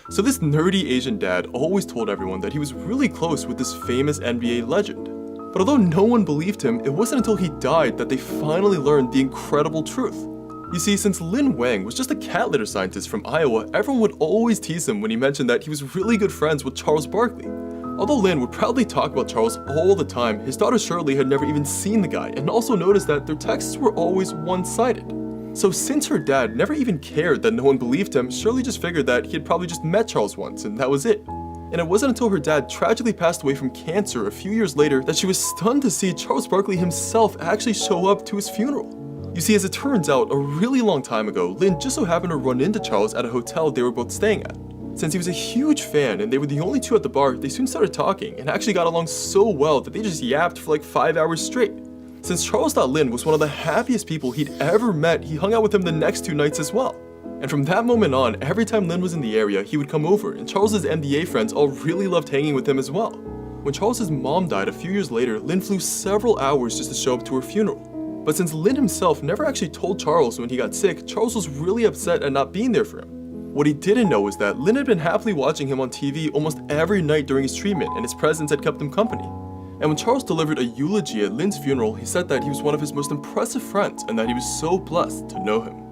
So this nerdy Asian dad always told everyone that he was really close with this famous NBA legend. But although no one believed him, it wasn't until he died that they finally learned the incredible truth. You see, since Lin Wang was just a cat litter scientist from Iowa, everyone would always tease him when he mentioned that he was really good friends with Charles Barkley. Although Lin would proudly talk about Charles all the time, his daughter Shirley had never even seen the guy and also noticed that their texts were always one-sided. So since her dad never even cared that no one believed him, Shirley just figured that he had probably just met Charles once and that was it. And it wasn't until her dad tragically passed away from cancer a few years later that she was stunned to see Charles Barkley himself actually show up to his funeral. You see, as it turns out, a really long time ago, Lin just so happened to run into Charles at a hotel they were both staying at. Since he was a huge fan and they were the only two at the bar, they soon started talking and actually got along so well that they just yapped for like 5 hours straight. Since Charles thought Lin was one of the happiest people he'd ever met, he hung out with him the next 2 nights as well. And from that moment on, every time Lin was in the area, he would come over, and Charles's NBA friends all really loved hanging with him as well. When Charles's mom died a few years later, Lin flew several hours just to show up to her funeral. But since Lin himself never actually told Charles when he got sick, Charles was really upset at not being there for him. What he didn't know was that Lin had been happily watching him on TV almost every night during his treatment, and his presence had kept him company. And when Charles delivered a eulogy at Lin's funeral, he said that he was one of his most impressive friends and that he was so blessed to know him.